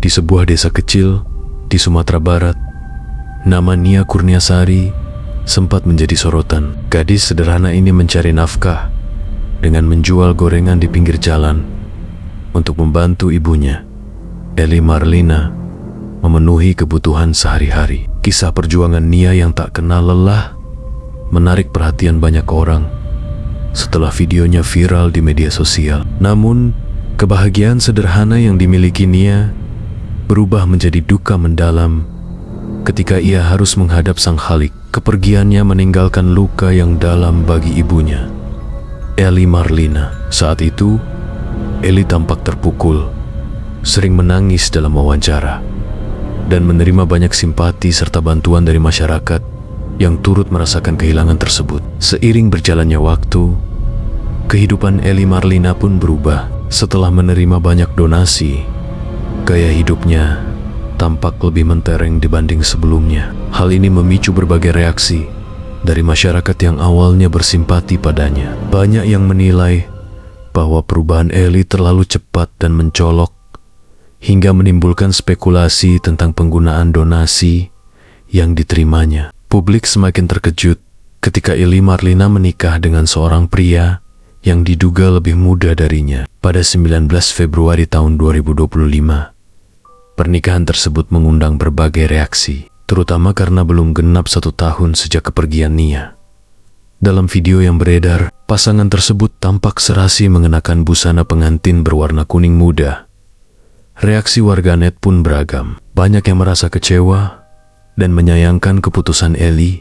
Di sebuah desa kecil di Sumatera Barat, nama Nia Kurniasari sempat menjadi sorotan. Gadis sederhana ini mencari nafkah dengan menjual gorengan di pinggir jalan untuk membantu ibunya, Eli Marlina, memenuhi kebutuhan sehari-hari. Kisah perjuangan Nia yang tak kenal lelah menarik perhatian banyak orang setelah videonya viral di media sosial. Namun, kebahagiaan sederhana yang dimiliki Nia berubah menjadi duka mendalam ketika ia harus menghadap Sang Khalik. Kepergiannya meninggalkan luka yang dalam bagi ibunya, Eli Marlina. Saat itu, Eli tampak terpukul, sering menangis dalam wawancara, dan menerima banyak simpati serta bantuan dari masyarakat yang turut merasakan kehilangan tersebut. Seiring berjalannya waktu, kehidupan Eli Marlina pun berubah. Setelah menerima banyak donasi, gaya hidupnya tampak lebih mentereng dibanding sebelumnya. Hal ini memicu berbagai reaksi dari masyarakat yang awalnya bersimpati padanya. Banyak yang menilai bahwa perubahan Eli terlalu cepat dan mencolok, hingga menimbulkan spekulasi tentang penggunaan donasi yang diterimanya. Publik semakin terkejut ketika Eli Marlina menikah dengan seorang pria yang diduga lebih muda darinya. Pada 19 Februari tahun 2025, pernikahan tersebut mengundang berbagai reaksi, terutama karena belum genap 1 tahun sejak kepergian Nia. Dalam video yang beredar, pasangan tersebut tampak serasi mengenakan busana pengantin berwarna kuning muda. Reaksi warganet pun beragam. Banyak yang merasa kecewa dan menyayangkan keputusan Eli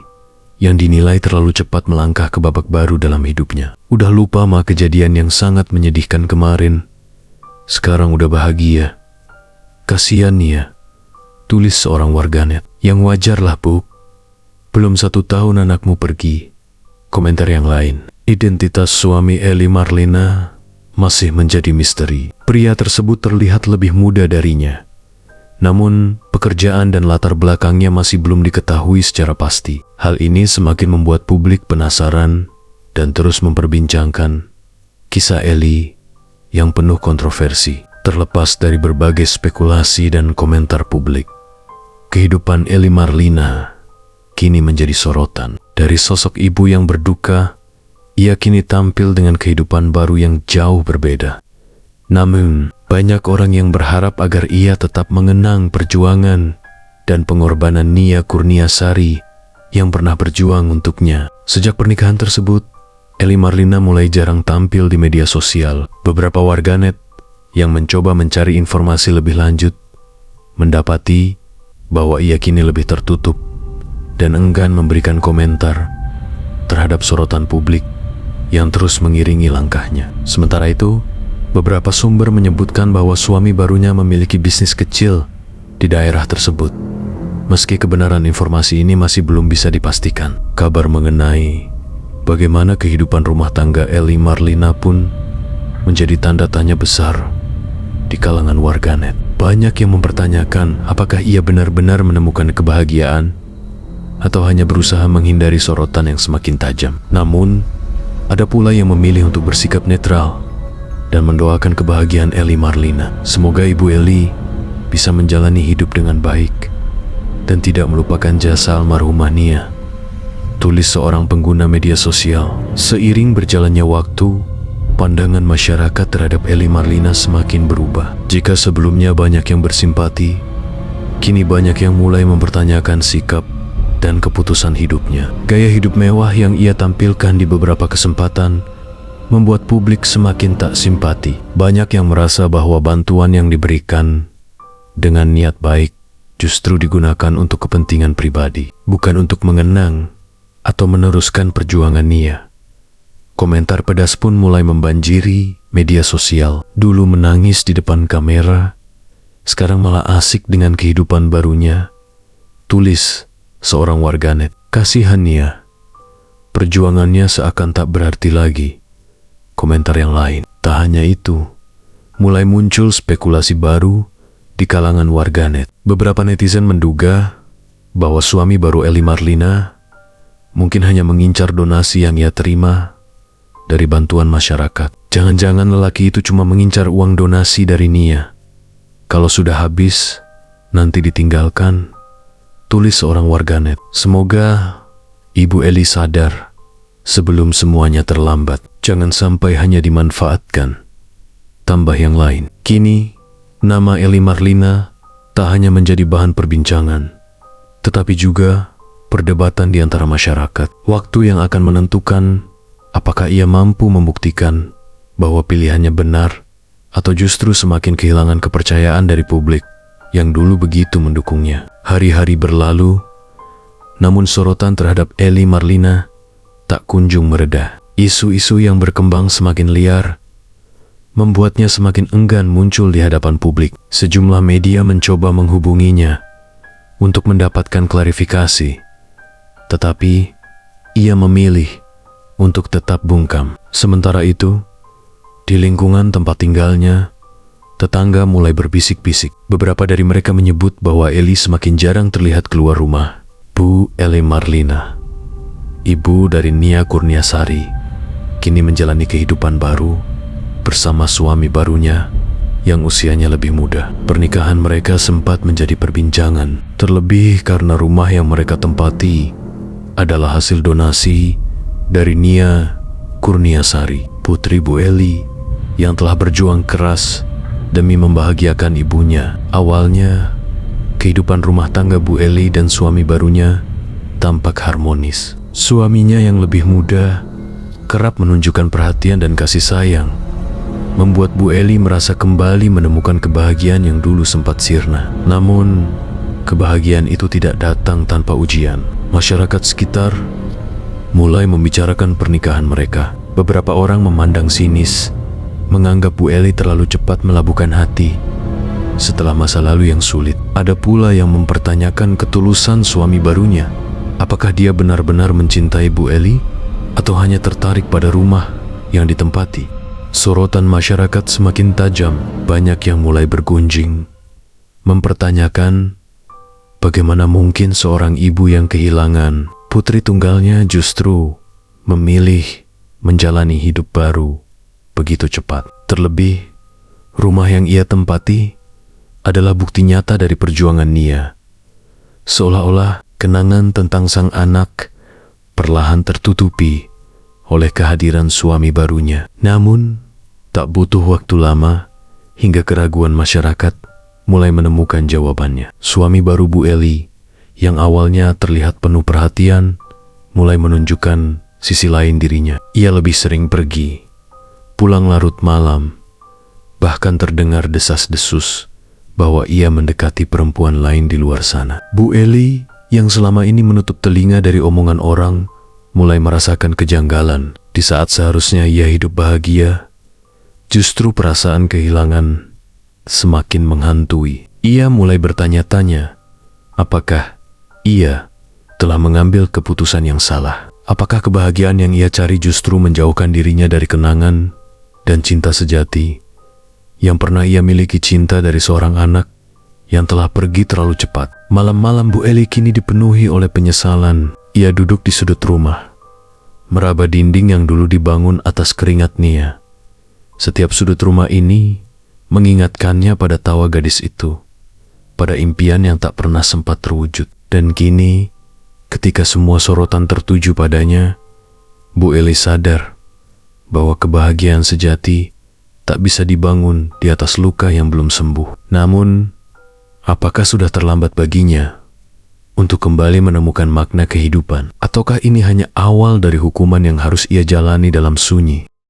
yang dinilai terlalu cepat melangkah ke babak baru dalam hidupnya. Udah lupa sama kejadian yang sangat menyedihkan kemarin. Sekarang udah bahagia. Kasihan Nia, tulis seorang warganet. Yang wajar lah, Bu. Belum 1 tahun anakmu pergi. Komentar yang lain. Identitas suami Eli Marlina masih menjadi misteri. Pria tersebut terlihat lebih muda darinya. Namun, pekerjaan dan latar belakangnya masih belum diketahui secara pasti. Hal ini semakin membuat publik penasaran dan terus memperbincangkan kisah Eli yang penuh kontroversi. Terlepas dari berbagai spekulasi dan komentar publik, kehidupan Eli Marlina kini menjadi sorotan. Dari sosok ibu yang berduka, ia kini tampil dengan kehidupan baru yang jauh berbeda. Namun, banyak orang yang berharap agar ia tetap mengenang perjuangan dan pengorbanan Nia Kurniasari yang pernah berjuang untuknya. Sejak pernikahan tersebut, Eli Marlina mulai jarang tampil di media sosial. Beberapa warganet yang mencoba mencari informasi lebih lanjut mendapati bahwa ia kini lebih tertutup dan enggan memberikan komentar terhadap sorotan publik yang terus mengiringi langkahnya. Sementara itu, beberapa sumber menyebutkan bahwa suami barunya memiliki bisnis kecil di daerah tersebut. Meski kebenaran informasi ini masih belum bisa dipastikan, kabar mengenai bagaimana kehidupan rumah tangga Eli Marlina pun menjadi tanda tanya besar di kalangan warganet. Banyak yang mempertanyakan apakah ia benar-benar menemukan kebahagiaan atau hanya berusaha menghindari sorotan yang semakin tajam. Namun, ada pula yang memilih untuk bersikap netral dan mendoakan kebahagiaan Eli Marlina. Semoga Ibu Eli bisa menjalani hidup dengan baik dan tidak melupakan jasa almarhumah Nia, tulis seorang pengguna media sosial. Seiring berjalannya waktu, pandangan masyarakat terhadap Eli Marlina semakin berubah. Jika sebelumnya banyak yang bersimpati, kini banyak yang mulai mempertanyakan sikap dan keputusan hidupnya. Gaya hidup mewah yang ia tampilkan di beberapa kesempatan membuat publik semakin tak simpati. Banyak yang merasa bahwa bantuan yang diberikan dengan niat baik justru digunakan untuk kepentingan pribadi, bukan untuk mengenang atau meneruskan perjuangan Nia. Komentar pedas pun mulai membanjiri media sosial. Dulu menangis di depan kamera, sekarang malah asik dengan kehidupan barunya, tulis seorang warganet. Kasihan Nia, perjuangannya seakan tak berarti lagi. Komentar yang lain. Tak hanya itu, mulai muncul spekulasi baru di kalangan warganet. Beberapa netizen menduga bahwa suami baru Eli Marlina mungkin hanya mengincar donasi yang ia terima dari bantuan masyarakat. Jangan-jangan lelaki itu cuma mengincar uang donasi dari Nia Kalau sudah habis, nanti ditinggalkan, tulis seorang warganet. Semoga Ibu Eli sadar sebelum semuanya terlambat. Jangan sampai hanya dimanfaatkan. Tambah yang lain. Kini, nama Eli Marlina tak hanya menjadi bahan perbincangan, tetapi juga perdebatan di antara masyarakat. Waktu yang akan menentukan apakah ia mampu membuktikan bahwa pilihannya benar atau justru semakin kehilangan kepercayaan dari publik yang dulu begitu mendukungnya. Hari-hari berlalu, namun sorotan terhadap Eli Marlina tak kunjung mereda. Isu-isu yang berkembang semakin liar membuatnya semakin enggan muncul di hadapan publik. Sejumlah media mencoba menghubunginya untuk mendapatkan klarifikasi, tetapi ia memilih untuk tetap bungkam. Sementara itu, di lingkungan tempat tinggalnya, tetangga mulai berbisik-bisik. Beberapa dari mereka menyebut bahwa Eli semakin jarang terlihat keluar rumah. Bu Eli Marlina, ibu dari Nia Kurniasari, kini menjalani kehidupan baru bersama suami barunya yang usianya lebih muda. Pernikahan mereka sempat menjadi perbincangan, terlebih karena rumah yang mereka tempati adalah hasil donasi dari Nia Kurniasari, putri Bu Eli yang telah berjuang keras demi membahagiakan ibunya. Awalnya, kehidupan rumah tangga Bu Eli dan suami barunya tampak harmonis. Suaminya yang lebih muda kerap menunjukkan perhatian dan kasih sayang, membuat Bu Eli merasa kembali menemukan kebahagiaan yang dulu sempat sirna. Namun, kebahagiaan itu tidak datang tanpa ujian. Masyarakat sekitar mulai membicarakan pernikahan mereka. Beberapa orang memandang sinis, menganggap Bu Eli terlalu cepat melabuhkan hati setelah masa lalu yang sulit. Ada pula yang mempertanyakan ketulusan suami barunya. Apakah dia benar-benar mencintai Bu Eli atau hanya tertarik pada rumah yang ditempati? Sorotan masyarakat semakin tajam. Banyak yang mulai bergunjing, mempertanyakan bagaimana mungkin seorang ibu yang kehilangan putri tunggalnya justru memilih menjalani hidup baru begitu cepat. Terlebih, rumah yang ia tempati adalah bukti nyata dari perjuangan Nia. Seolah-olah kenangan tentang sang anak perlahan tertutupi oleh kehadiran suami barunya. Namun, tak butuh waktu lama hingga keraguan masyarakat mulai menemukan jawabannya. Suami baru Bu Eli, yang awalnya terlihat penuh perhatian, mulai menunjukkan sisi lain dirinya. Ia lebih sering pergi, pulang larut malam, bahkan terdengar desas-desus bahwa ia mendekati perempuan lain di luar sana. Bu Eli yang selama ini menutup telinga dari omongan orang, mulai merasakan kejanggalan. Di saat seharusnya ia hidup bahagia, justru perasaan kehilangan semakin menghantui. Ia mulai bertanya-tanya, apakah ia telah mengambil keputusan yang salah? Apakah kebahagiaan yang ia cari justru menjauhkan dirinya dari kenangan dan cinta sejati yang pernah ia miliki, cinta dari seorang anak yang telah pergi terlalu cepat? Malam-malam Bu Eli kini dipenuhi oleh penyesalan. Ia duduk di sudut rumah, meraba dinding yang dulu dibangun atas keringat Nia. Setiap sudut rumah ini mengingatkannya pada tawa gadis itu, pada impian yang tak pernah sempat terwujud. Dan kini, ketika semua sorotan tertuju padanya, Bu Eli sadar bahwa kebahagiaan sejati tak bisa dibangun di atas luka yang belum sembuh. Namun, apakah sudah terlambat baginya untuk kembali menemukan makna kehidupan? Ataukah ini hanya awal dari hukuman yang harus ia jalani dalam sunyi?